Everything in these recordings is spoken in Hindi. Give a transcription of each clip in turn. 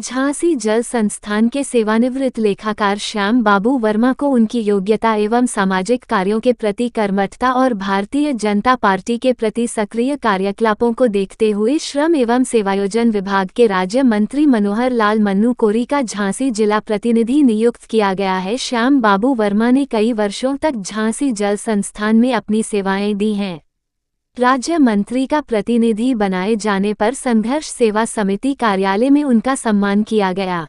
झांसी जल संस्थान के सेवानिवृत्त लेखाकार श्याम बाबू वर्मा को उनकी योग्यता एवं सामाजिक कार्यों के प्रति कर्मठता और भारतीय जनता पार्टी के प्रति सक्रिय कार्यकलापों को देखते हुए श्रम एवं सेवायोजन विभाग के राज्य मंत्री मनोहर लाल मन्नू कोरी का झांसी जिला प्रतिनिधि नियुक्त किया गया है। श्याम बाबू वर्मा ने कई वर्षों तक झांसी जल संस्थान में अपनी सेवाएं दी हैं। राज्य मंत्री का प्रतिनिधि बनाए जाने पर संघर्ष सेवा समिति कार्यालय में उनका सम्मान किया गया।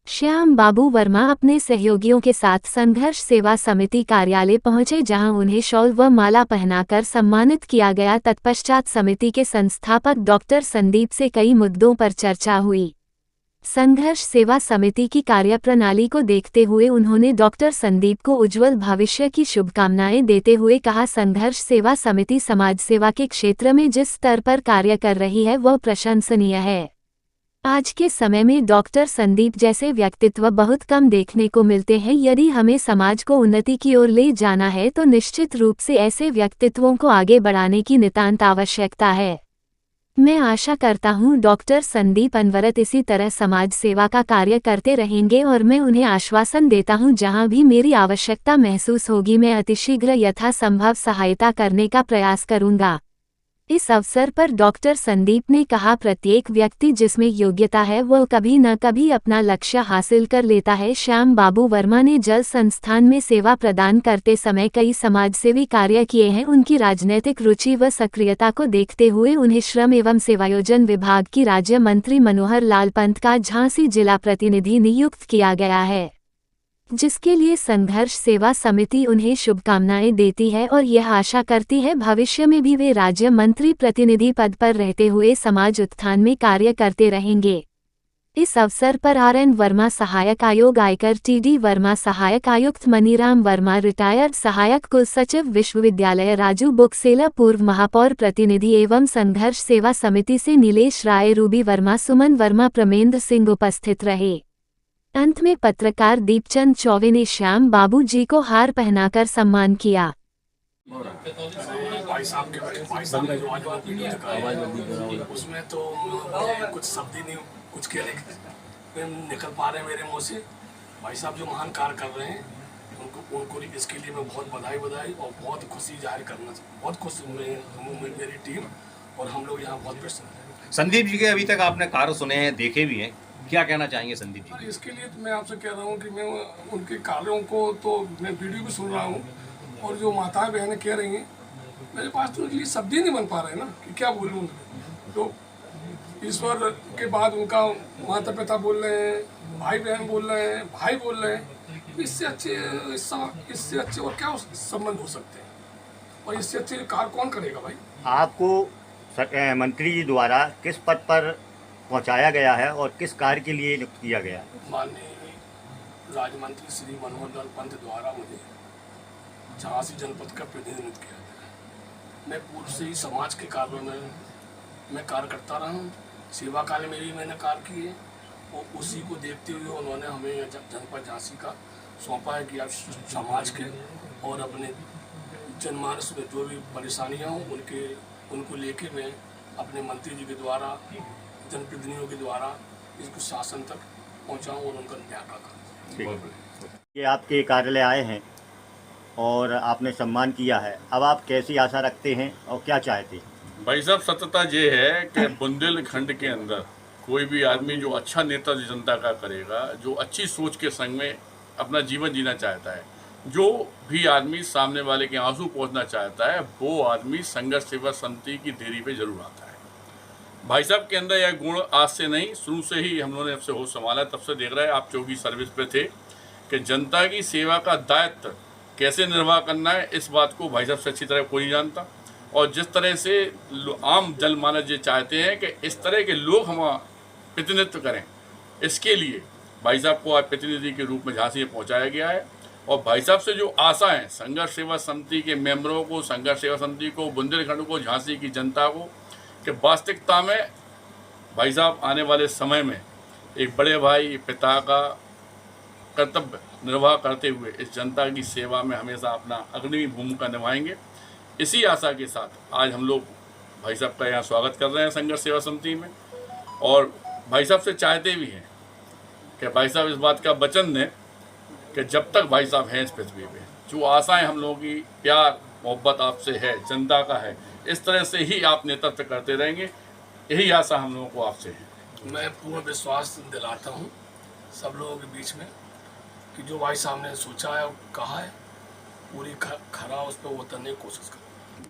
श्याम बाबू वर्मा अपने सहयोगियों के साथ संघर्ष सेवा समिति कार्यालय पहुंचे, जहां उन्हें शॉल व माला पहनाकर सम्मानित किया गया। तत्पश्चात समिति के संस्थापक डॉक्टर संदीप से कई मुद्दों पर चर्चा हुई। संघर्ष सेवा समिति की कार्यप्रणाली को देखते हुए उन्होंने डॉक्टर संदीप को उज्जवल भविष्य की शुभकामनाएं देते हुए कहा, संघर्ष सेवा समिति समाज सेवा के क्षेत्र में जिस स्तर पर कार्य कर रही है वह प्रशंसनीय है। आज के समय में डॉक्टर संदीप जैसे व्यक्तित्व बहुत कम देखने को मिलते हैं। यदि हमें समाज को उन्नति की ओर ले जाना है तो निश्चित रूप से ऐसे व्यक्तित्वों को आगे बढ़ाने की नितांत आवश्यकता है। मैं आशा करता हूं डॉक्टर संदीप अनवरत इसी तरह समाज सेवा का कार्य करते रहेंगे और मैं उन्हें आश्वासन देता हूं, जहां भी मेरी आवश्यकता महसूस होगी मैं अतिशीघ्र यथासंभव सहायता करने का प्रयास करूंगा। इस अवसर पर डॉक्टर संदीप ने कहा, प्रत्येक व्यक्ति जिसमें योग्यता है वह कभी न कभी अपना लक्ष्य हासिल कर लेता है। श्याम बाबू वर्मा ने जल संस्थान में सेवा प्रदान करते समय कई समाजसेवी कार्य किए हैं। उनकी राजनैतिक रुचि व सक्रियता को देखते हुए उन्हें श्रम एवं सेवायोजन विभाग की राज्य मंत्री मनोहर लाल पंत का झांसी जिला प्रतिनिधि नियुक्त किया गया है, जिसके लिए संघर्ष सेवा समिति उन्हें शुभकामनाएं देती है और यह आशा करती है भविष्य में भी वे राज्य मंत्री प्रतिनिधि पद पर रहते हुए समाज उत्थान में कार्य करते रहेंगे। इस अवसर पर RN वर्मा सहायक आयोग आयकर, TD वर्मा सहायक आयुक्त, मनीराम वर्मा रिटायर्ड सहायक कुल सचिव विश्वविद्यालय, राजू बुकसेला पूर्व महापौर प्रतिनिधि एवं संघर्ष सेवा समिति से नीलेश राय, रूबी वर्मा, सुमन वर्मा, प्रमेंद्र सिंह उपस्थित रहे। अंत में पत्रकार दीपचंद चौबे ने श्याम बाबू जी को हार पहनाकर सम्मान किया। भाई साहब ने जो आज उसमें तो कुछ शब्द ही नहीं, कुछ कहने निकल पा रहे मेरे मुंह से। भाई साहब जो महान कार्य कर रहे हैं उनको इसके लिए मैं बहुत बधाई और बहुत खुशी जाहिर करना, बहुत खुश मेरी टीम और हम लोग यहाँ बहुत प्रसन्न हैं। संदीप जी के अभी तक आपने कार्य सुने हैं, देखे भी हैं, क्या कहना चाहेंगे संदीप जी? इसके लिए तो मैं आपसे कह रहा हूँ कि मैं उनके कार्यों को तो मैं वीडियो भी सुन रहा हूँ और जो माताएं बहनें कह रही हैं मेरे पास तो उनके लिए शब्द ही नहीं बन पा रहे हैं ना कि क्या बोलूँ उनको। तो ईश्वर के बाद उनका माता पिता बोल रहे हैं, भाई बहन बोल रहे हैं, भाई बोल रहे हैं, इससे अच्छे और क्या संबंध हो सकते हैं और इससे अच्छे कार्य कौन करेगा भाई? आपको मंत्री जी द्वारा किस पद पर पहुंचाया गया है और किस कार्य के लिए नियुक्त किया गया? माननीय राज्य मंत्री श्री मनोहर लाल पंत द्वारा मुझे झांसी जनपद का प्रतिनिधित्व किया गया। मैं पूर्व से ही समाज के कार्यों में मैं कार्य करता रहा हूँ, सेवा कार्य में भी मैंने कार्य किए और उसी को देखते हुए उन्होंने हमें जनपद झांसी का सौंपा है कि आप समाज के और अपने जनमानस में जो भी परेशानियाँ हों उनको लेके मैं अपने मंत्री जी के द्वारा, जनप्रतिनिधियों के द्वारा इसको शासन तक पहुंचाऊं और उनका न्याय करूं। ये आपके कार्यालय आए हैं और आपने सम्मान किया है, अब आप कैसी आशा रखते हैं और क्या चाहते हैं? भाई साहब, सत्यता ये है कि बुंदेलखंड के अंदर कोई भी आदमी जो अच्छा नेता जनता का करेगा, जो अच्छी सोच के संग में अपना जीवन जीना चाहता है, जो भी आदमी सामने वाले के आंसू पोंछना चाहता है, वो आदमी संघर्ष सेवा समिति की देरी पे जरूर आता है। भाई साहब के अंदर यह गुण आज से नहीं, शुरू से ही हम लोगों ने आपसे होश संभाला, तब से देख रहे हैं आप 24 सर्विस पे थे कि जनता की सेवा का दायित्व कैसे निर्वाह करना है, इस बात को भाई साहब से अच्छी तरह कोई नहीं जानता। और जिस तरह से आम जनमानस ये चाहते हैं कि इस तरह के लोग हम प्रतिनिधित्व करें, इसके लिए भाई साहब को आज प्रतिनिधि के रूप में झांसी में पहुँचाया गया है। और भाई साहब से जो आशा है संघर्ष सेवा समिति के मेंबरों को, संघर्ष सेवा समिति को, बुंदेलखंड को, झांसी की जनता को, कि वास्तविकता में भाई साहब आने वाले समय में एक बड़े भाई पिता का कर्तव्य निर्वाह करते हुए इस जनता की सेवा में हमेशा अपना अग्रणी भूमिका निभाएंगे। इसी आशा के साथ आज हम लोग भाई साहब का यहाँ स्वागत कर रहे हैं संघर्ष सेवा समिति में, और भाई साहब से चाहते भी हैं कि भाई साहब इस बात का वचन दें कि जब तक भाई साहब हैं इस पृथ्वी पे, जो आशाएं हम लोगों की प्यार मोहब्बत आपसे है, जनता का है, इस तरह से ही आप नेतृत्व करते रहेंगे, यही आशा हम लोगों को आपसे है। मैं पूर्ण विश्वास दिलाता हूँ सब लोगों के बीच में कि जो भाई साहब ने सोचा है, कहा है, पूरी खरा उस पर उतरने की कोशिश करें।